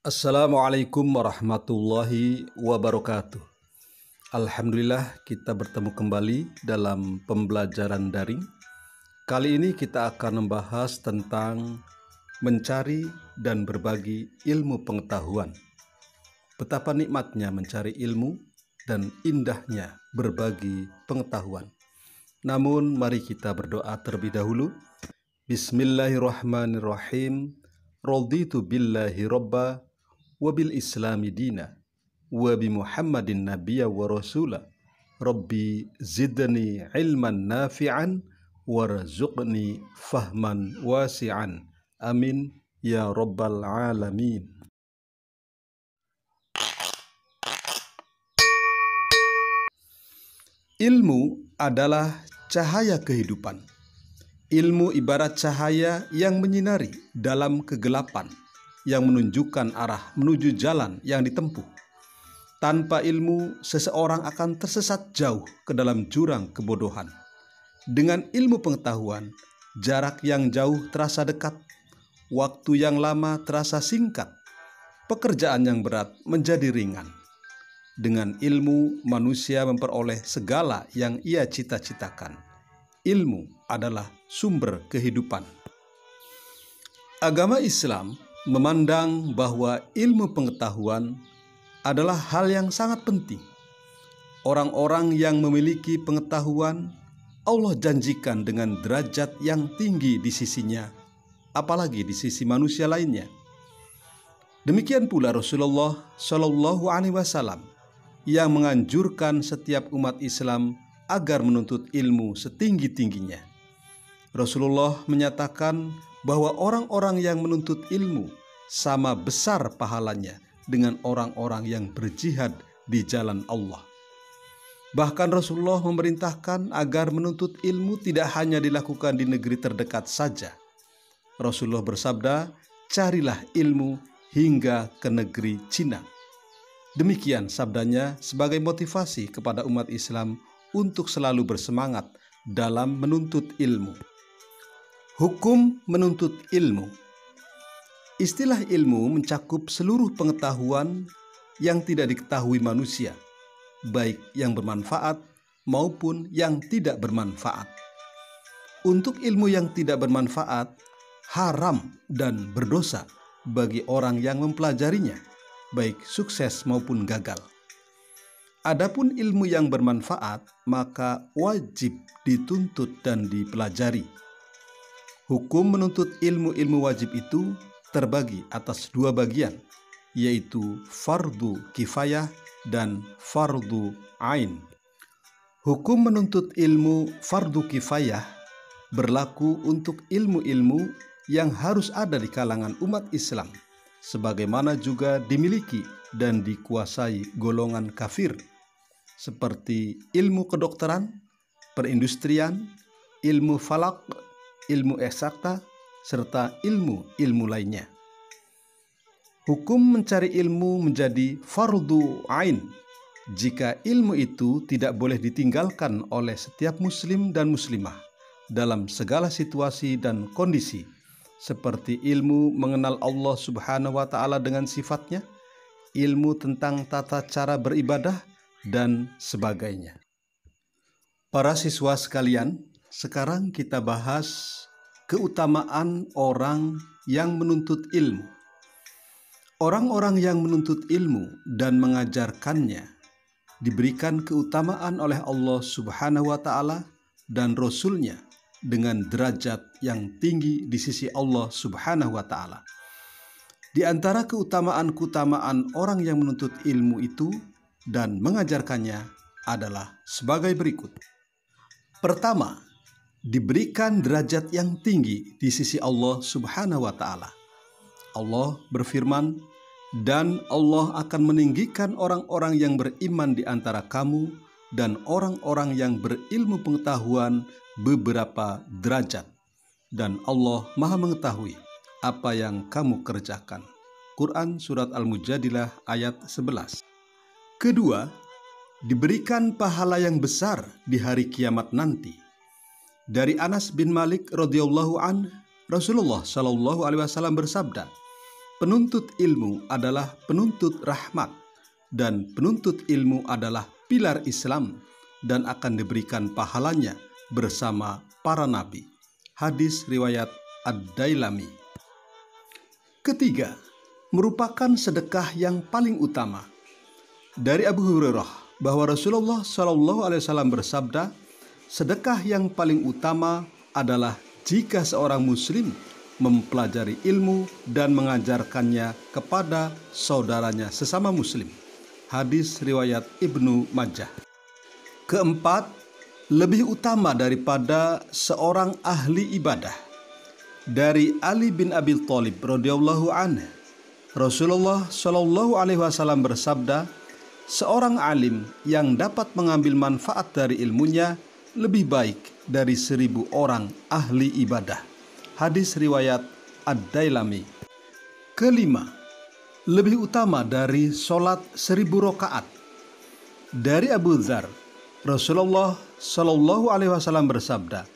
Assalamualaikum warahmatullahi wabarakatuh. Alhamdulillah kita bertemu kembali dalam pembelajaran daring. Kali ini kita akan membahas tentang mencari dan berbagi ilmu pengetahuan. Betapa nikmatnya mencari ilmu dan indahnya berbagi pengetahuan. Namun mari kita berdoa terlebih dahulu. Bismillahirrahmanirrahim. Raditu billahi robba wabil islami dina wabi muhammadin nabiyya wa rasula rabbi zidni ilman nafi'an warzuqni fahman wasi'an amin ya rabbal alamin. Ilmu adalah cahaya kehidupan. Ilmu ibarat cahaya yang menyinari dalam kegelapan, yang menunjukkan arah menuju jalan yang ditempuh. Tanpa ilmu, seseorang akan tersesat jauh ke dalam jurang kebodohan. Dengan ilmu pengetahuan, jarak yang jauh terasa dekat, waktu yang lama terasa singkat, pekerjaan yang berat menjadi ringan. Dengan ilmu, manusia memperoleh segala yang ia cita-citakan. Ilmu adalah sumber kehidupan. Agama Islam memandang bahwa ilmu pengetahuan adalah hal yang sangat penting. Orang-orang yang memiliki pengetahuan, Allah janjikan dengan derajat yang tinggi di sisinya, apalagi di sisi manusia lainnya. Demikian pula Rasulullah Shallallahu Alaihi Wasallam yang menganjurkan setiap umat Islam agar menuntut ilmu setinggi-tingginya. Rasulullah menyatakan bahwa orang-orang yang menuntut ilmu sama besar pahalanya dengan orang-orang yang berjihad di jalan Allah. Bahkan Rasulullah memerintahkan agar menuntut ilmu tidak hanya dilakukan di negeri terdekat saja. Rasulullah bersabda, "Carilah ilmu hingga ke negeri Cina." Demikian sabdanya sebagai motivasi kepada umat Islam untuk selalu bersemangat dalam menuntut ilmu. Hukum menuntut ilmu. Istilah ilmu mencakup seluruh pengetahuan yang tidak diketahui manusia, baik yang bermanfaat maupun yang tidak bermanfaat. Untuk ilmu yang tidak bermanfaat, haram dan berdosa bagi orang yang mempelajarinya, baik sukses maupun gagal. Adapun ilmu yang bermanfaat, maka wajib dituntut dan dipelajari. Hukum menuntut ilmu-ilmu wajib itu terbagi atas dua bagian, yaitu fardu kifayah dan fardu ain. Hukum menuntut ilmu fardu kifayah berlaku untuk ilmu-ilmu yang harus ada di kalangan umat Islam, sebagaimana juga dimiliki dan dikuasai golongan kafir, seperti ilmu kedokteran, perindustrian, ilmu falak, ilmu eksakta, serta ilmu-ilmu lainnya. Hukum mencari ilmu menjadi fardu ain jika ilmu itu tidak boleh ditinggalkan oleh setiap muslim dan muslimah dalam segala situasi dan kondisi, seperti ilmu mengenal Allah Subhanahu wa Ta'ala dengan sifatnya, ilmu tentang tata cara beribadah, dan sebagainya. Para siswa sekalian, sekarang kita bahas keutamaan orang yang menuntut ilmu. Orang-orang yang menuntut ilmu dan mengajarkannya diberikan keutamaan oleh Allah Subhanahu wa Ta'ala dan Rasul-Nya dengan derajat yang tinggi di sisi Allah Subhanahu wa Ta'ala. Di antara keutamaan-keutamaan orang yang menuntut ilmu itu dan mengajarkannya adalah sebagai berikut. Pertama, diberikan derajat yang tinggi di sisi Allah Subhanahu wa Ta'ala. Allah berfirman, "Dan Allah akan meninggikan orang-orang yang beriman di antara kamu dan orang-orang yang berilmu pengetahuan beberapa derajat. Dan Allah Maha mengetahui apa yang kamu kerjakan." Quran Surat Al-Mujadilah ayat 11. Kedua, diberikan pahala yang besar di hari kiamat nanti. Dari Anas bin Malik radhiyallahu an, Rasulullah Shallallahu Alaihi Wasallam bersabda, penuntut ilmu adalah penuntut rahmat, dan penuntut ilmu adalah pilar Islam dan akan diberikan pahalanya bersama para nabi. Hadis riwayat Ad-Dailami. Ketiga, merupakan sedekah yang paling utama. Dari Abu Hurairah bahwa Rasulullah SAW bersabda, sedekah yang paling utama adalah jika seorang muslim mempelajari ilmu dan mengajarkannya kepada saudaranya sesama muslim. Hadis riwayat Ibnu Majah. Keempat, lebih utama daripada seorang ahli ibadah. Dari Ali bin Abi Thalib radhiyallahu anhu, Rasulullah Shallallahu alaihi wasallam bersabda, seorang alim yang dapat mengambil manfaat dari ilmunya lebih baik dari 1000 orang ahli ibadah. Hadis riwayat Ad-Dailami. Kelima, lebih utama dari sholat 1000 rakaat. Dari Abu Dzar, Rasulullah Shallallahu alaihi wasallam bersabda,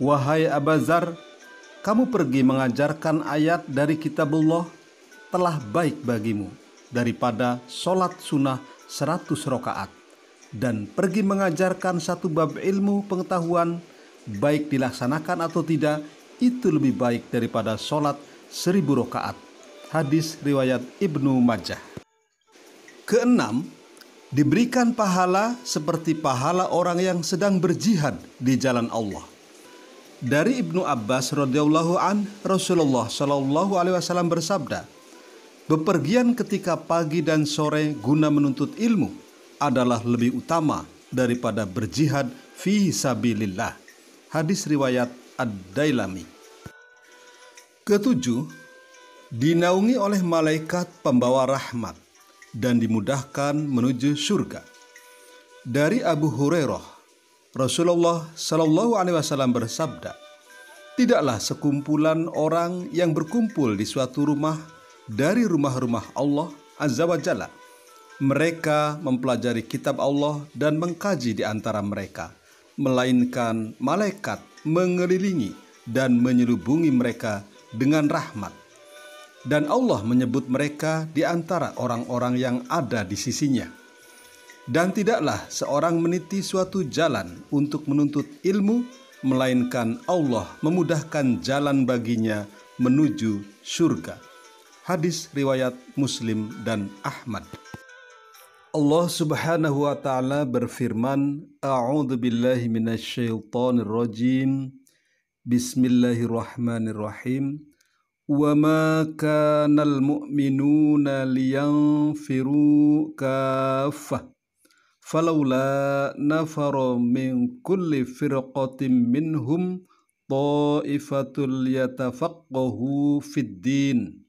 wahai Abu Dzar, kamu pergi mengajarkan ayat dari kitabullah telah baik bagimu daripada sholat sunnah 100 rakaat, dan pergi mengajarkan satu bab ilmu pengetahuan, baik dilaksanakan atau tidak, itu lebih baik daripada sholat 1000 rakaat. Hadis riwayat Ibnu Majah. Keenam, diberikan pahala seperti pahala orang yang sedang berjihad di jalan Allah. Dari Ibnu Abbas radhiyallahu an, Rasulullah Shallallahu alaihi wasallam bersabda, bepergian ketika pagi dan sore guna menuntut ilmu adalah lebih utama daripada berjihad fi sabilillah. Hadis riwayat Ad-Dailami. Ketujuh, dinaungi oleh malaikat pembawa rahmat dan dimudahkan menuju surga. Dari Abu Hurairah, Rasulullah Shallallahu alaihi wasallam bersabda, tidaklah sekumpulan orang yang berkumpul di suatu rumah dari rumah-rumah Allah Azza wa Jalla. Mereka mempelajari kitab Allah dan mengkaji di antara mereka, melainkan malaikat mengelilingi dan menyelubungi mereka dengan rahmat. Dan Allah menyebut mereka di antara orang-orang yang ada di sisinya. Dan tidaklah seorang meniti suatu jalan untuk menuntut ilmu, melainkan Allah memudahkan jalan baginya menuju surga. Hadis riwayat Muslim dan Ahmad. Allah Subhanahu wa taala berfirman, A'udzu billahi minasyaitonir rajim. Bismillahirrahmanirrahim. Wa ma kanal mu'minuna liyanfiru kaffah. Falawla nafara min kulli firqatin minhum ta'ifatul yatafaqahu fid din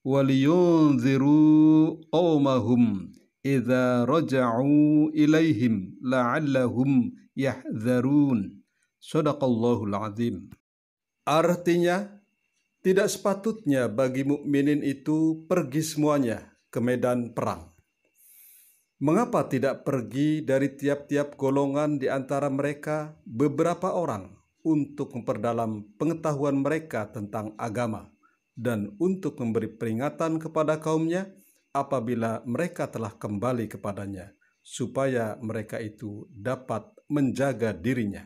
waliyunziru qawmahum idza raja'u ilaihim la'allahum yahdzarun. Shadaqallahul azim. Artinya, tidak sepatutnya bagi mukminin itu pergi semuanya ke medan perang. Mengapa tidak pergi dari tiap-tiap golongan di antara mereka beberapa orang untuk memperdalam pengetahuan mereka tentang agama dan untuk memberi peringatan kepada kaumnya apabila mereka telah kembali kepadanya, supaya mereka itu dapat menjaga dirinya.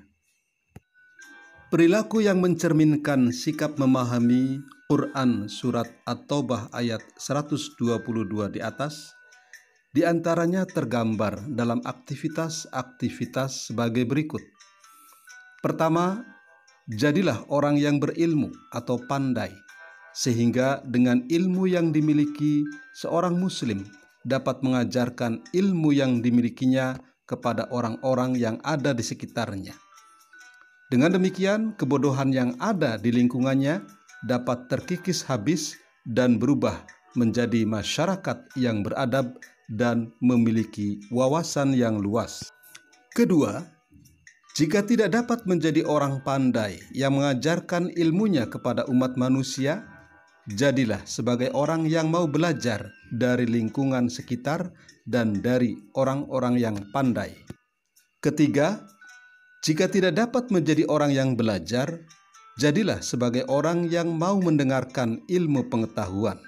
Perilaku yang mencerminkan sikap memahami Quran surat At-Taubah ayat 122 di atas, di antaranya tergambar dalam aktivitas-aktivitas sebagai berikut. Pertama, jadilah orang yang berilmu atau pandai, sehingga dengan ilmu yang dimiliki seorang muslim dapat mengajarkan ilmu yang dimilikinya kepada orang-orang yang ada di sekitarnya. Dengan demikian, kebodohan yang ada di lingkungannya dapat terkikis habis dan berubah menjadi masyarakat yang beradab dan memiliki wawasan yang luas. Kedua, jika tidak dapat menjadi orang pandai yang mengajarkan ilmunya kepada umat manusia, jadilah sebagai orang yang mau belajar dari lingkungan sekitar dan dari orang-orang yang pandai. Ketiga, jika tidak dapat menjadi orang yang belajar, jadilah sebagai orang yang mau mendengarkan ilmu pengetahuan.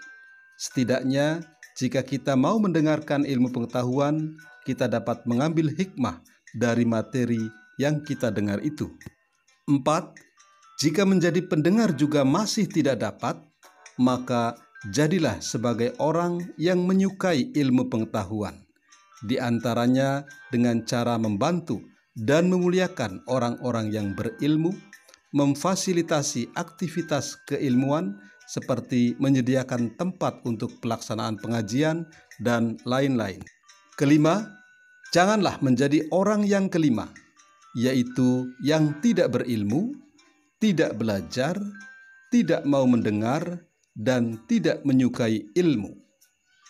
Setidaknya jika kita mau mendengarkan ilmu pengetahuan, kita dapat mengambil hikmah dari materi yang kita dengar itu. 4. Jika menjadi pendengar juga masih tidak dapat, maka jadilah sebagai orang yang menyukai ilmu pengetahuan. Di antaranya dengan cara membantu dan memuliakan orang-orang yang berilmu, memfasilitasi aktivitas keilmuan seperti menyediakan tempat untuk pelaksanaan pengajian dan lain-lain. 5. Janganlah menjadi orang yang kelima, yaitu yang tidak berilmu, tidak belajar, tidak mau mendengar, dan tidak menyukai ilmu.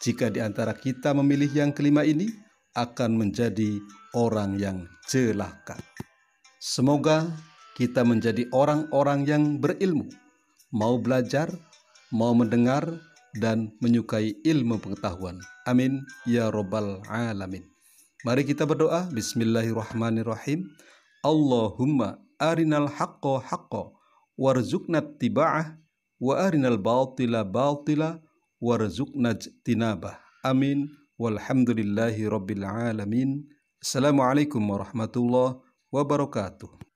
Jika di antara kita memilih yang kelima ini, akan menjadi orang yang celaka. Semoga kita menjadi orang-orang yang berilmu, mau belajar, mau mendengar, dan menyukai ilmu pengetahuan. Amin ya rabbal alamin. Mari kita berdoa. Bismillahirrahmanirrahim. Allahumma arinal haqqa haqqa warzuqna ittiba'ah wa arinal batila batila warzuqna ijtinabah. Amin. Walhamdulillahi rabbil alamin. Assalamualaikum warahmatullahi wabarakatuh.